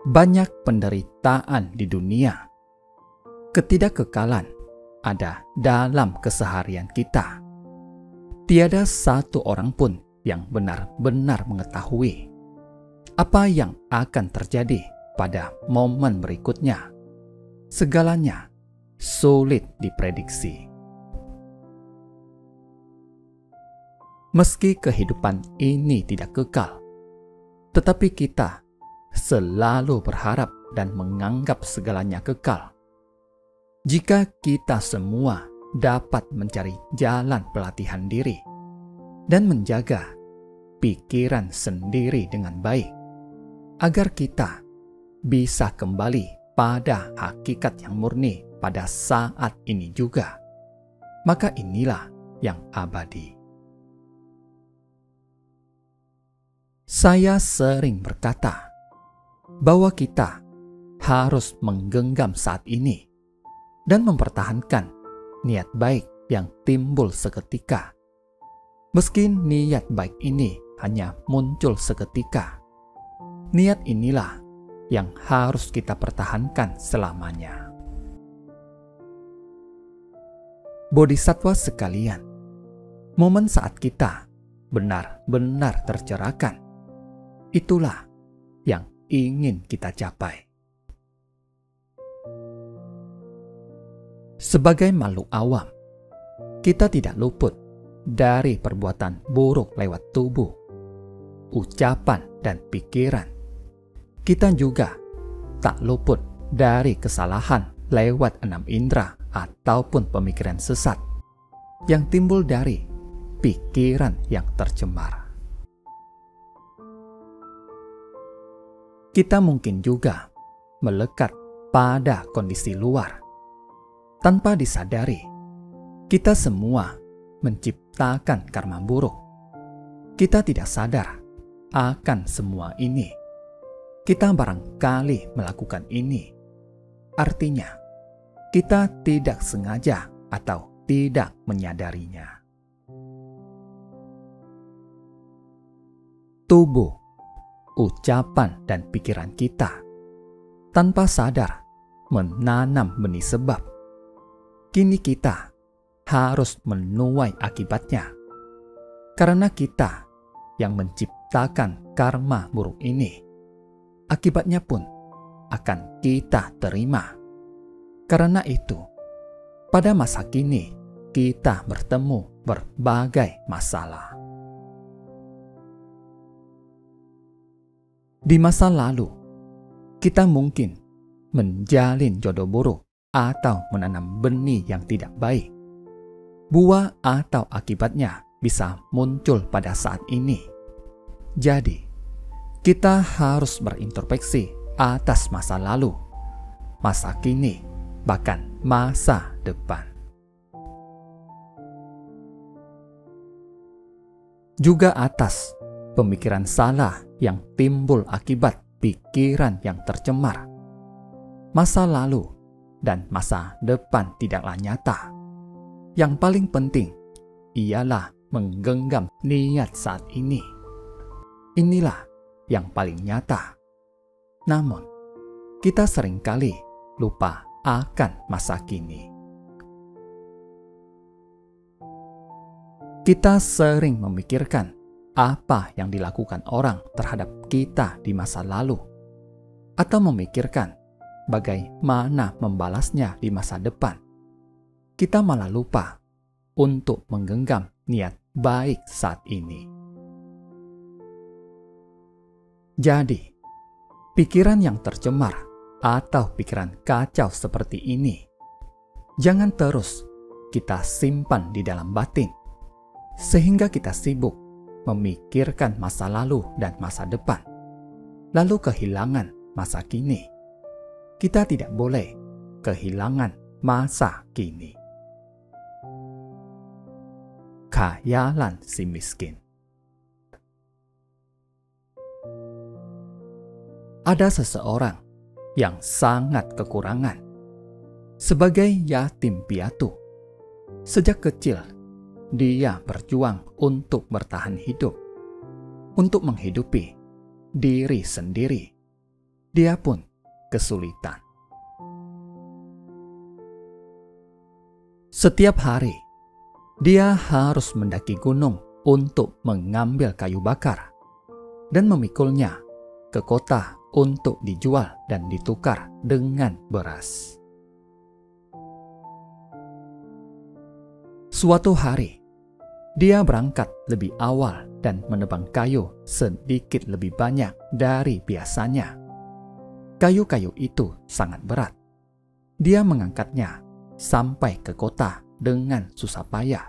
Banyak penderitaan di dunia. Ketidakkekalan ada dalam keseharian kita. Tiada satu orang pun yang benar-benar mengetahui apa yang akan terjadi pada momen berikutnya. Segalanya sulit diprediksi. Meski kehidupan ini tidak kekal, tetapi kita selalu berharap dan menganggap segalanya kekal. Jika kita semua dapat mencari jalan pelatihan diri dan menjaga pikiran sendiri dengan baik, agar kita bisa kembali pada hakikat yang murni pada saat ini juga, maka inilah yang abadi. Saya sering berkata bahwa kita harus menggenggam saat ini dan mempertahankan niat baik yang timbul seketika. Meski niat baik ini hanya muncul seketika, niat inilah yang harus kita pertahankan selamanya. Bodhisattva sekalian, momen saat kita benar-benar tercerahkan, itulah yang ingin kita capai. Sebagai makhluk awam, kita tidak luput dari perbuatan buruk lewat tubuh, ucapan, dan pikiran. Kita juga tak luput dari kesalahan lewat 6 indera ataupun pemikiran sesat yang timbul dari pikiran yang tercemar. Kita mungkin juga melekat pada kondisi luar. Tanpa disadari, kita semua menciptakan karma buruk. Kita tidak sadar akan semua ini. Kita barangkali melakukan ini. Artinya, kita tidak sengaja atau tidak menyadarinya. Tubuh, ucapan, dan pikiran kita tanpa sadar menanam benih sebab. Kini kita harus menuai akibatnya, karena kita yang menciptakan karma buruk ini. Akibatnya pun akan kita terima. Karena itu, pada masa kini kita bertemu berbagai masalah. Di masa lalu, kita mungkin menjalin jodoh buruk atau menanam benih yang tidak baik. Buah atau akibatnya bisa muncul pada saat ini. Jadi, kita harus berintrospeksi atas masa lalu, masa kini, bahkan masa depan. Juga atas pemikiran salah yang timbul akibat pikiran yang tercemar. Masa lalu dan masa depan tidaklah nyata. Yang paling penting ialah menggenggam niat saat ini. Inilah yang paling nyata. Namun, kita seringkali lupa akan masa kini. Kita sering memikirkan apa yang dilakukan orang terhadap kita di masa lalu, atau memikirkan bagaimana membalasnya di masa depan. Kita malah lupa untuk menggenggam niat baik saat ini. Jadi, pikiran yang tercemar atau pikiran kacau seperti ini jangan terus kita simpan di dalam batin, sehingga kita sibuk memikirkan masa lalu dan masa depan, lalu kehilangan masa kini. Kita tidak boleh kehilangan masa kini. Khayalan si miskin. Ada seseorang yang sangat kekurangan. Sebagai yatim piatu, sejak kecil dia berjuang untuk bertahan hidup, untuk menghidupi diri sendiri. Dia pun kesulitan. Setiap hari, dia harus mendaki gunung untuk mengambil kayu bakar dan memikulnya ke kota untuk dijual dan ditukar dengan beras. Suatu hari, dia berangkat lebih awal dan menebang kayu sedikit lebih banyak dari biasanya. Kayu-kayu itu sangat berat. Dia mengangkatnya sampai ke kota dengan susah payah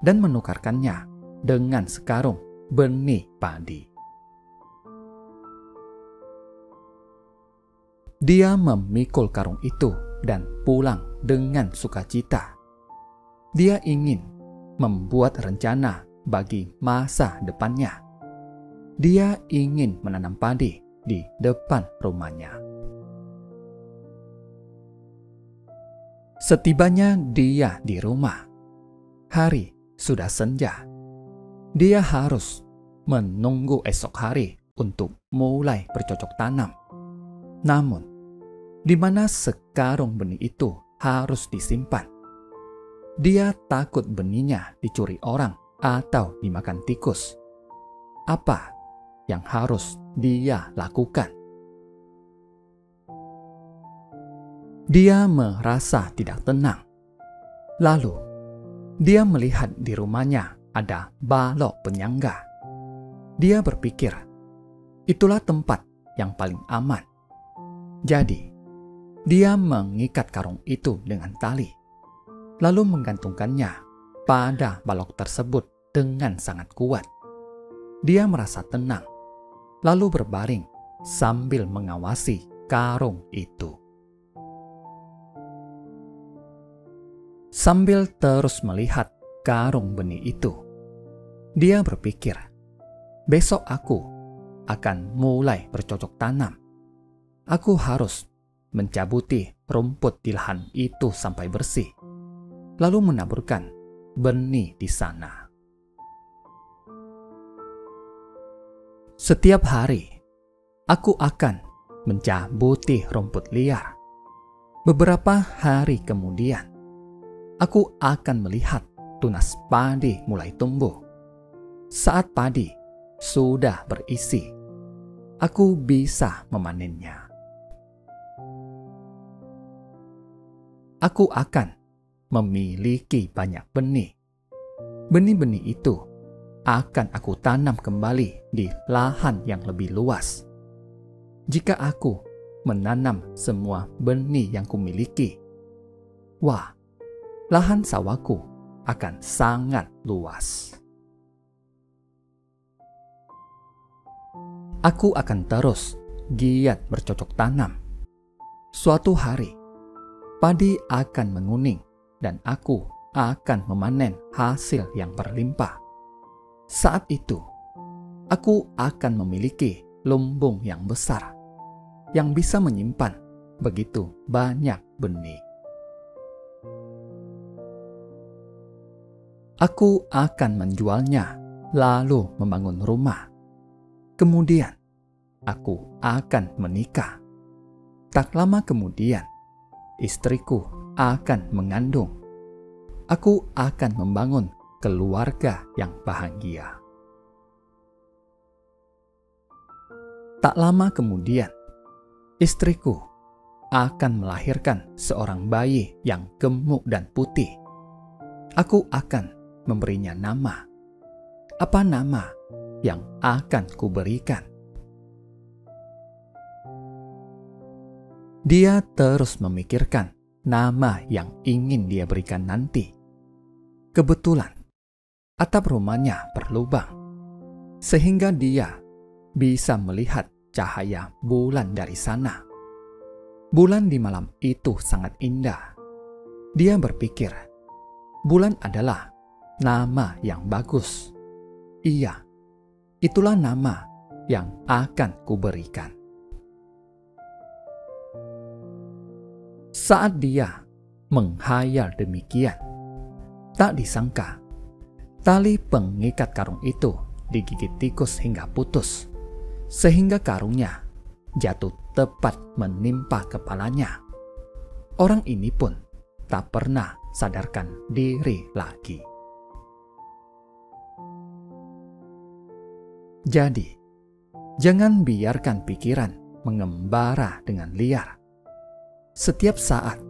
dan menukarkannya dengan sekarung benih padi. Dia memikul karung itu dan pulang dengan sukacita. Dia ingin membuat rencana bagi masa depannya. Dia ingin menanam padi di depan rumahnya. Setibanya dia di rumah, hari sudah senja. Dia harus menunggu esok hari untuk mulai bercocok tanam. Namun, di mana sekarung benih itu harus disimpan? Dia takut benihnya dicuri orang atau dimakan tikus. Apa yang harus dia lakukan? Dia merasa tidak tenang. Lalu, dia melihat di rumahnya ada balok penyangga. Dia berpikir, itulah tempat yang paling aman. Jadi, dia mengikat karung itu dengan tali, lalu menggantungkannya pada balok tersebut dengan sangat kuat. Dia merasa tenang, lalu berbaring sambil mengawasi karung itu. Sambil terus melihat karung benih itu, dia berpikir, besok aku akan mulai bercocok tanam. Aku harus mencabuti rumput di lahan itu sampai bersih, lalu menaburkan benih di sana. Setiap hari, aku akan mencabuti rumput liar. Beberapa hari kemudian, aku akan melihat tunas padi mulai tumbuh. Saat padi sudah berisi, aku bisa memanennya. Aku akan memiliki banyak benih. Benih-benih itu akan aku tanam kembali di lahan yang lebih luas. Jika aku menanam semua benih yang kumiliki, wah, lahan sawahku akan sangat luas. Aku akan terus giat bercocok tanam. Suatu hari, padi akan menguning dan aku akan memanen hasil yang berlimpah. Saat itu, aku akan memiliki lumbung yang besar yang bisa menyimpan begitu banyak benih. Aku akan menjualnya, lalu membangun rumah. Kemudian, aku akan menikah. Tak lama kemudian, istriku akan mengandung. Aku akan membangun keluarga yang bahagia. Tak lama kemudian, istriku akan melahirkan seorang bayi yang gemuk dan putih. Aku akan memberinya nama. Apa nama yang akan kuberikan? Dia terus memikirkan nama yang ingin dia berikan nanti. Kebetulan, atap rumahnya berlubang, sehingga dia bisa melihat cahaya bulan dari sana. Bulan di malam itu sangat indah. Dia berpikir, bulan adalah nama yang bagus. Iya, itulah nama yang akan kuberikan. Saat dia menghayal demikian, tak disangka Tali pengikat karung itu digigit tikus hingga putus, sehingga karungnya jatuh tepat menimpa kepalanya. Orang ini pun tak pernah sadarkan diri lagi. Jadi, jangan biarkan pikiran mengembara dengan liar. Setiap saat,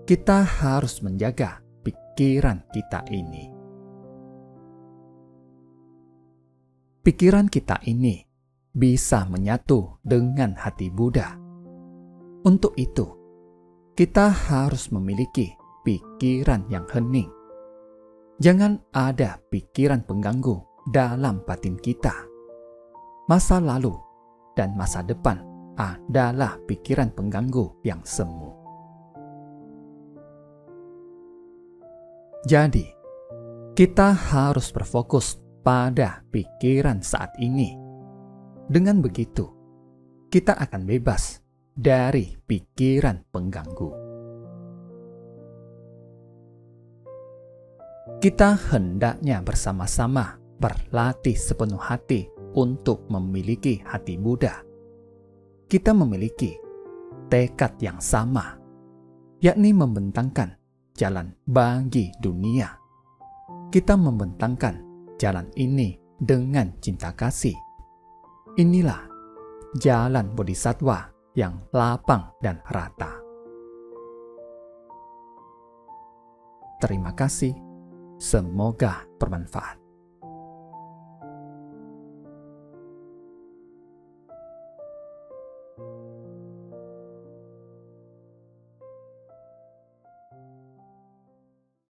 kita harus menjaga pikiran kita ini. Pikiran kita ini bisa menyatu dengan hati Buddha. Untuk itu, kita harus memiliki pikiran yang hening. Jangan ada pikiran pengganggu dalam batin kita. Masa lalu dan masa depan adalah pikiran pengganggu yang semu. Jadi, kita harus berfokus pada pikiran saat ini. Dengan begitu, kita akan bebas dari pikiran pengganggu. Kita hendaknya bersama-sama berlatih sepenuh hati untuk memiliki hati Buddha. Kita memiliki tekad yang sama, yakni membentangkan jalan bagi dunia. Kita membentangkan jalan ini dengan cinta kasih. Inilah jalan Bodhisattva yang lapang dan rata. Terima kasih, semoga bermanfaat.